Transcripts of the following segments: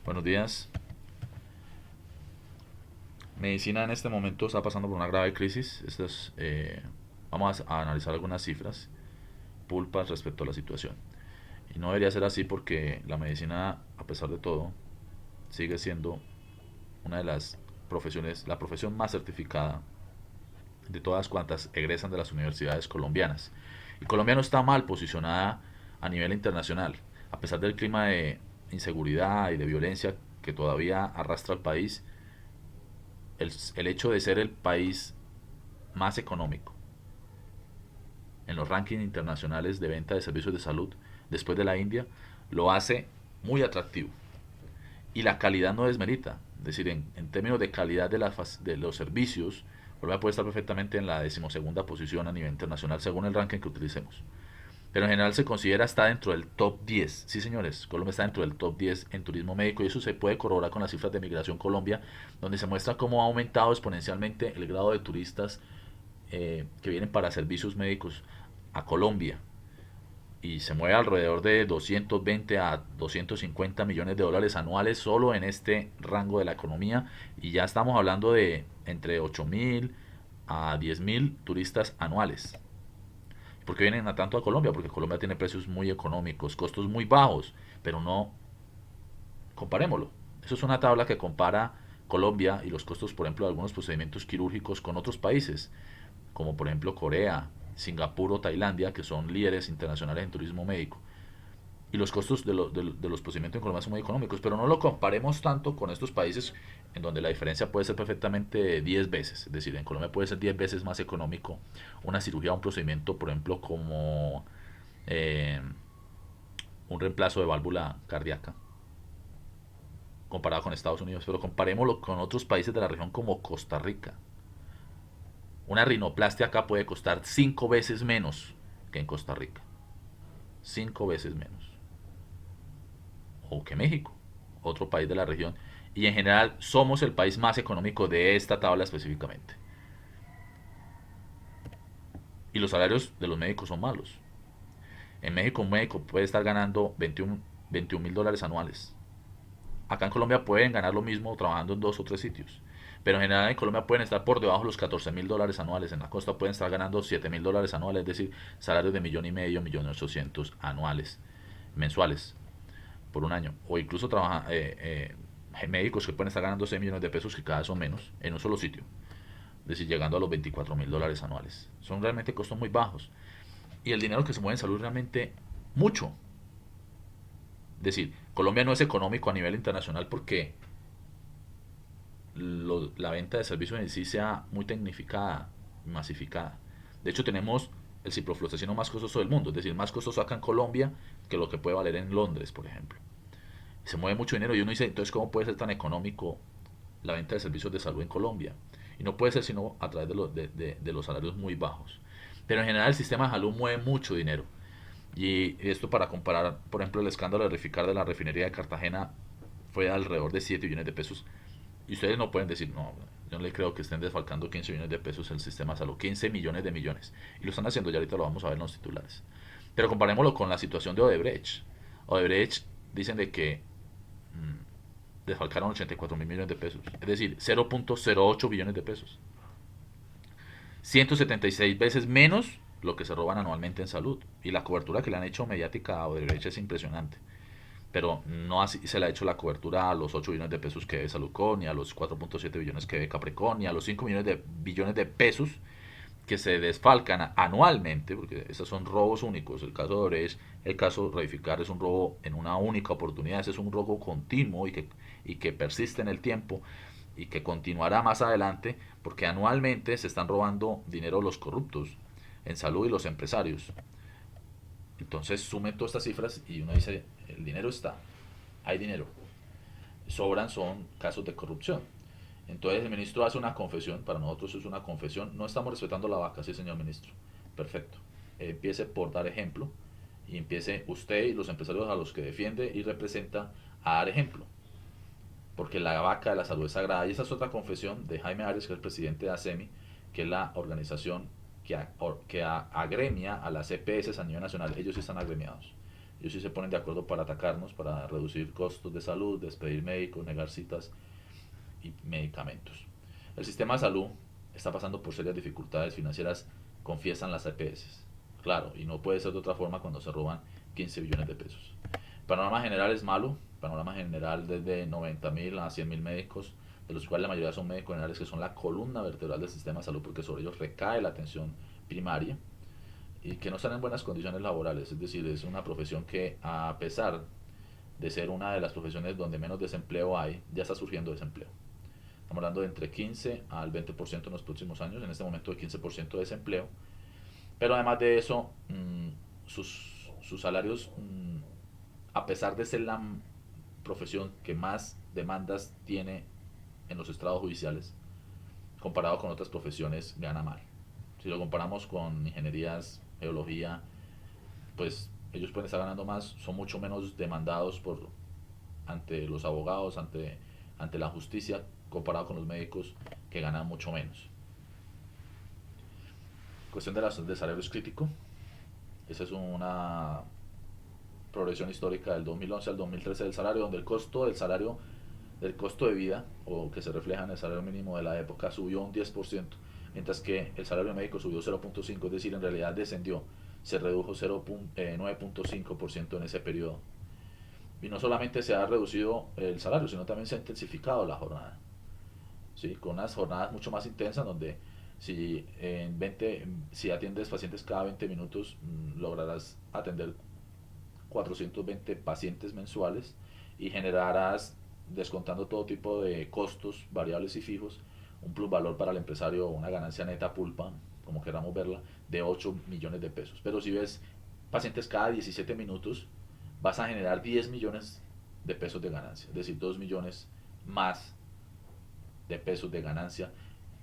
Buenos días. Medicina en este momento está pasando por una grave crisis. Vamos a analizar algunas cifras pulpas respecto a la situación. Y no debería ser así porque la medicina, a pesar de todo, sigue siendo una de las profesiones, la profesión más certificada de todas cuantas egresan de las universidades colombianas. Y Colombia no está mal posicionada a nivel internacional, a pesar del clima de inseguridad y de violencia que todavía arrastra al país. El hecho de ser el país más económico en los rankings internacionales de venta de servicios de salud después de la India lo hace muy atractivo. Y la calidad no desmerita. Es decir, en términos de calidad de los servicios, Colombia puede estar perfectamente en la decimosegunda posición a nivel internacional según el ranking que utilicemos. Pero en general se considera está dentro del top 10. Sí, señores, Colombia está dentro del top 10 en turismo médico y eso se puede corroborar con las cifras de Migración Colombia, donde se muestra cómo ha aumentado exponencialmente el grado de turistas que vienen para servicios médicos a Colombia y se mueve alrededor de 220 a 250 millones de dólares anuales solo en este rango de la economía y ya estamos hablando de entre 8.000 a 10.000 turistas anuales. ¿Por qué vienen a tanto a Colombia? Porque Colombia tiene precios muy económicos, costos muy bajos, pero no comparémoslo. Eso es una tabla que compara Colombia y los costos, por ejemplo, de algunos procedimientos quirúrgicos con otros países, como por ejemplo Corea, Singapur o Tailandia, que son líderes internacionales en turismo médico. Y los costos de los procedimientos en Colombia son muy económicos, pero no lo comparemos tanto con estos países en donde la diferencia puede ser perfectamente 10 veces. Es decir, en Colombia puede ser 10 veces más económico una cirugía o un procedimiento, por ejemplo, como eh, un reemplazo de válvula cardíaca, comparado con Estados Unidos. Pero comparémoslo con otros países de la región como Costa Rica. Una rinoplastia acá puede costar 5 veces menos que en Costa Rica. 5 veces menos. O que México, otro país de la región. Y en general somos el país más económico de esta tabla específicamente. Y los salarios de los médicos son malos. En México un médico puede estar ganando 21 mil dólares anuales. Acá en Colombia pueden ganar lo mismo trabajando en dos o tres sitios. Pero en general en Colombia pueden estar por debajo de los 14 mil dólares anuales. En la costa pueden estar ganando 7 mil dólares anuales, es decir, salarios de 1,5 millones, 1,800,000 anuales, mensuales, por un año. O incluso médicos que pueden estar ganando 6 millones de pesos, que cada vez son menos, en un solo sitio. Es decir, llegando a los 24 mil dólares anuales. Son realmente costos muy bajos. Y el dinero que se mueve en salud realmente mucho. Es decir, Colombia no es económico a nivel internacional porque la venta de servicios en sí sea muy tecnificada, masificada. De hecho, tenemos el ciprofloxacino más costoso del mundo, es decir, más costoso acá en Colombia que lo que puede valer en Londres, por ejemplo. Se mueve mucho dinero y uno dice, entonces, ¿cómo puede ser tan económico la venta de servicios de salud en Colombia? Y no puede ser sino a través de los salarios muy bajos. Pero en general el sistema de salud mueve mucho dinero. Y esto para comparar, por ejemplo, el escándalo de Reficar de la refinería de Cartagena fue de alrededor de 7 billones de pesos. Y ustedes no pueden decir, no, yo no le creo que estén desfalcando 15 millones de pesos el sistema de salud, 15 millones de millones. Y lo están haciendo, ya ahorita lo vamos a ver en los titulares. Pero comparémoslo con la situación de Odebrecht. Odebrecht dicen de que desfalcaron 84 mil millones de pesos. Es decir, 0,08 billones de pesos. 176 veces menos lo que se roban anualmente en salud. Y la cobertura que le han hecho mediática a Odebrecht es impresionante. Pero no así se le ha hecho la cobertura a los 8 billones de pesos que debe Salucón, ni a los 4,7 billones que debe Capricorn, ni a los 5 billones de pesos que se desfalcan anualmente, porque esos son robos únicos. El caso de Odebrecht, el caso de Reificar es un robo en una única oportunidad, ese es un robo continuo y que persiste en el tiempo y que continuará más adelante porque anualmente se están robando dinero los corruptos en salud y los empresarios. Entonces sumen todas estas cifras y uno dice, el dinero está, hay dinero, sobran son casos de corrupción. Entonces el ministro hace una confesión, para nosotros es una confesión, no estamos respetando la vaca, sí señor ministro, perfecto. Empiece por dar ejemplo y empiece usted y los empresarios a los que defiende y representa a dar ejemplo, porque la vaca de la salud es sagrada. Y esa es otra confesión de Jaime Arias, que es el presidente de ASEMI, que es la organización que agremia a las EPS a nivel nacional. Ellos sí están agremiados. Ellos sí se ponen de acuerdo para atacarnos, para reducir costos de salud, despedir médicos, negar citas y medicamentos. El sistema de salud está pasando por serias dificultades financieras, confiesan las EPS. Claro, y no puede ser de otra forma cuando se roban 15 billones de pesos. El panorama general es malo, el panorama general desde 90.000 a 100.000 médicos, de los cuales la mayoría son médicos generales que son la columna vertebral del sistema de salud porque sobre ellos recae la atención primaria y que no están en buenas condiciones laborales, es decir, es una profesión que a pesar de ser una de las profesiones donde menos desempleo hay, ya está surgiendo desempleo. Estamos hablando de entre 15 al 20% en los próximos años, en este momento de 15% de desempleo, pero además de eso, sus salarios, a pesar de ser la profesión que más demandas tiene en los estrados judiciales, comparado con otras profesiones, gana mal. Si lo comparamos con ingenierías, geología, pues ellos pueden estar ganando más, son mucho menos demandados ante los abogados, ante la justicia, comparado con los médicos que ganan mucho menos. Cuestión de salario es crítico. Esa es una progresión histórica del 2011 al 2013 del salario, donde el costo del costo de vida, o que se refleja en el salario mínimo de la época, subió un 10%, mientras que el salario médico subió 0.5%, es decir, en realidad descendió, se redujo 9.5% en ese periodo. Y no solamente se ha reducido el salario, sino también se ha intensificado la jornada, ¿sí? Con unas jornadas mucho más intensas donde si atiendes pacientes cada 20 minutos, lograrás atender 420 pacientes mensuales y generarás, descontando todo tipo de costos variables y fijos, un plusvalor para el empresario, una ganancia neta pulpa, como queramos verla, de 8 millones de pesos. Pero si ves pacientes cada 17 minutos, vas a generar 10 millones de pesos de ganancia, es decir, 2 millones más de pesos de ganancia.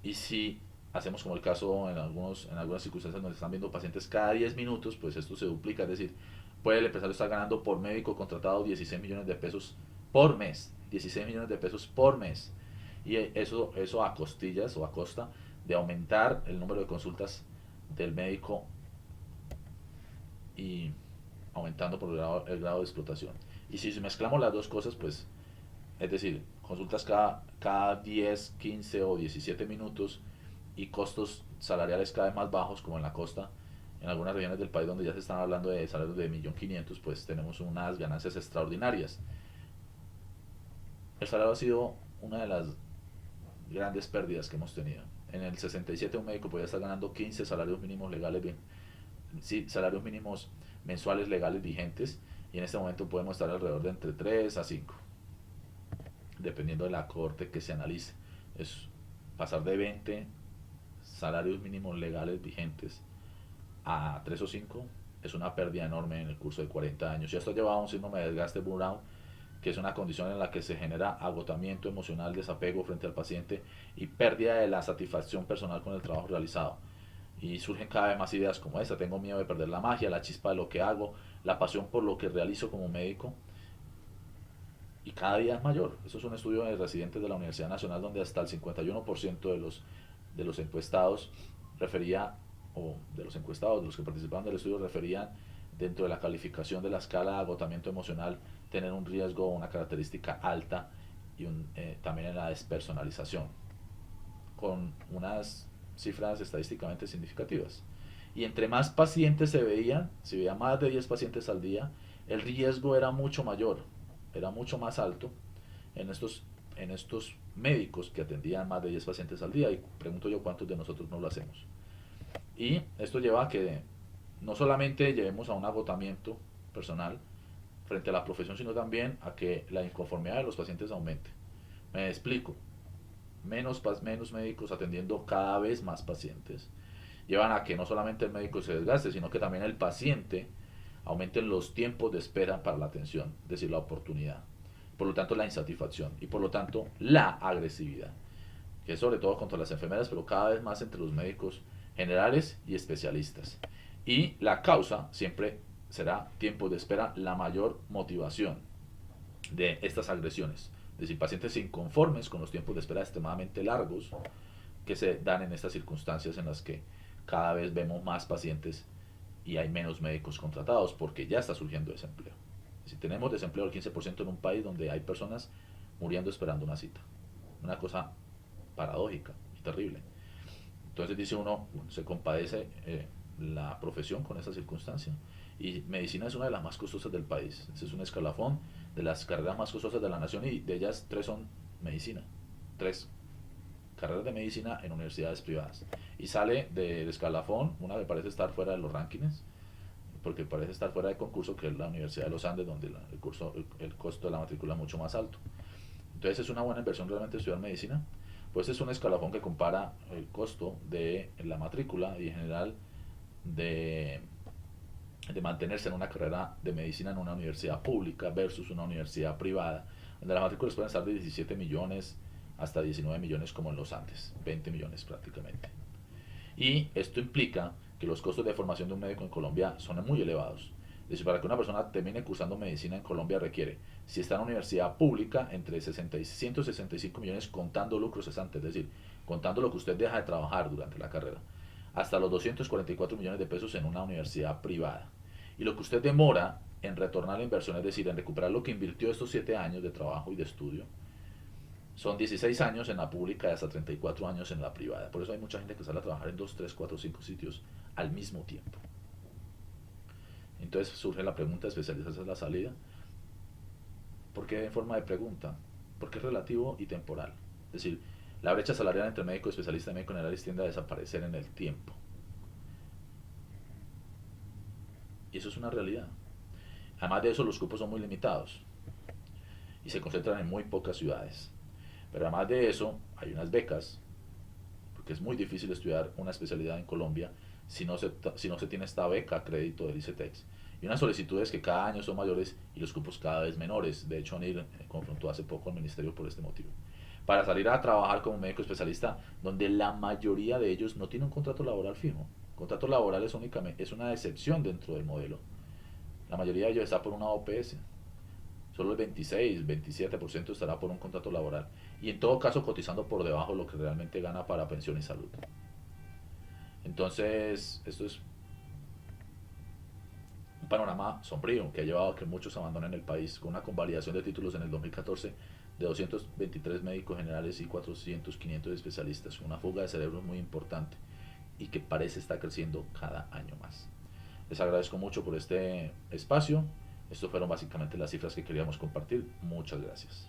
Y si hacemos como el caso en algunas circunstancias donde están viendo pacientes cada 10 minutos, pues esto se duplica, es decir, puede el empresario estar ganando por médico contratado 16 millones de pesos por mes, 16 millones de pesos por mes. Y eso a costillas o a costa de aumentar el número de consultas del médico y aumentando por el grado de explotación. Y si mezclamos las dos cosas, pues, es decir, consultas cada 10, 15 o 17 minutos y costos salariales cada vez más bajos, como en la costa, en algunas regiones del país donde ya se están hablando de salarios de 1.500.000, pues tenemos unas ganancias extraordinarias. El salario ha sido una de las grandes pérdidas que hemos tenido. En el 67 un médico podía estar ganando 15 salarios mínimos legales, sí, salarios mínimos mensuales legales vigentes, y en este momento podemos estar alrededor de entre 3 a 5, dependiendo de la corte que se analice. Es pasar de 20 salarios mínimos legales vigentes a 3 o 5 es una pérdida enorme en el curso de 40 años. Y esto lleva a un síndrome de desgaste burnout, que es una condición en la que se genera agotamiento emocional, desapego frente al paciente y pérdida de la satisfacción personal con el trabajo realizado. Y surgen cada vez más ideas como esta: tengo miedo de perder la magia, la chispa de lo que hago, la pasión por lo que realizo como médico, y cada día es mayor. Eso es un estudio de residentes de la Universidad Nacional donde hasta el 51% de los encuestados refería, o de los encuestados, de los que participaban del estudio, referían dentro de la calificación de la escala de agotamiento emocional tener un riesgo o una característica alta, y también en la despersonalización, con unas cifras estadísticamente significativas. Y entre más pacientes se veían, si veía más de 10 pacientes al día, el riesgo era mucho mayor, era mucho más alto en estos médicos que atendían más de 10 pacientes al día. Y pregunto yo, ¿cuántos de nosotros no lo hacemos? Y esto lleva a que no solamente llevemos a un agotamiento personal frente a la profesión, sino también a que la inconformidad de los pacientes aumente. Me explico: menos médicos atendiendo cada vez más pacientes llevan a que no solamente el médico se desgaste, sino que también el paciente aumenten los tiempos de espera para la atención, es decir, la oportunidad, por lo tanto la insatisfacción y por lo tanto la agresividad, que es sobre todo contra las enfermeras, pero cada vez más entre los médicos generales y especialistas. Y la causa siempre será tiempo de espera, la mayor motivación de estas agresiones. Es decir, pacientes inconformes con los tiempos de espera extremadamente largos que se dan en estas circunstancias en las que cada vez vemos más pacientes y hay menos médicos contratados porque ya está surgiendo desempleo. Si tenemos desempleo del 15% en un país donde hay personas muriendo esperando una cita. Una cosa paradójica y terrible. Entonces dice uno, se compadece la profesión con esa circunstancia. Y medicina es una de las más costosas del país. Ese es un escalafón de las carreras más costosas de la nación y de ellas tres son medicina. Tres carreras de medicina en universidades privadas. Y sale del escalafón una que parece estar fuera de los rankings, porque parece estar fuera de concurso, que es la Universidad de los Andes, donde el costo de la matrícula es mucho más alto. Entonces es una buena inversión realmente estudiar medicina. Pues es un escalafón que compara el costo de la matrícula y en general de, de mantenerse en una carrera de medicina en una universidad pública versus una universidad privada, donde las matrículas pueden estar de 17 millones hasta 19 millones como en los Andes, 20 millones prácticamente. Y esto implica que los costos de formación de un médico en Colombia son muy elevados. Es decir, para que una persona termine cursando medicina en Colombia requiere, si está en una universidad pública, entre 60 y 165 millones contando lucros cesantes, es decir, contando lo que usted deja de trabajar durante la carrera, hasta los 244 millones de pesos en una universidad privada. Y lo que usted demora en retornar la inversión, es decir, en recuperar lo que invirtió estos 7 años de trabajo y de estudio, son 16 años en la pública y hasta 34 años en la privada. Por eso hay mucha gente que sale a trabajar en 2, 3, 4, 5 sitios al mismo tiempo. Entonces surge la pregunta, especializarse en la salida. ¿Por qué en forma de pregunta? Porque es relativo y temporal. Es decir, la brecha salarial entre médico especialista y médico generalista tiende a desaparecer en el tiempo. Y eso es una realidad. Además de eso, los cupos son muy limitados y se concentran en muy pocas ciudades. Pero además de eso, hay unas becas, porque es muy difícil estudiar una especialidad en Colombia si no se tiene esta beca crédito del ICETEX. Y unas solicitudes que cada año son mayores y los cupos cada vez menores. De hecho, ANIR confrontó hace poco al ministerio por este motivo. Para salir a trabajar como médico especialista, donde la mayoría de ellos no tiene un contrato laboral fijo. Contratos laborales únicamente es una excepción dentro del modelo. La mayoría de ellos está por una OPS. Solo el 26, 27% estará por un contrato laboral. Y en todo caso cotizando por debajo de lo que realmente gana para pensión y salud. Entonces, esto es un panorama sombrío que ha llevado a que muchos abandonen el país, con una convalidación de títulos en el 2014 de 223 médicos generales y 400, 500 especialistas. Una fuga de cerebros muy importante y que parece estar creciendo cada año más. Les agradezco mucho por este espacio. Estas fueron básicamente las cifras que queríamos compartir. Muchas gracias.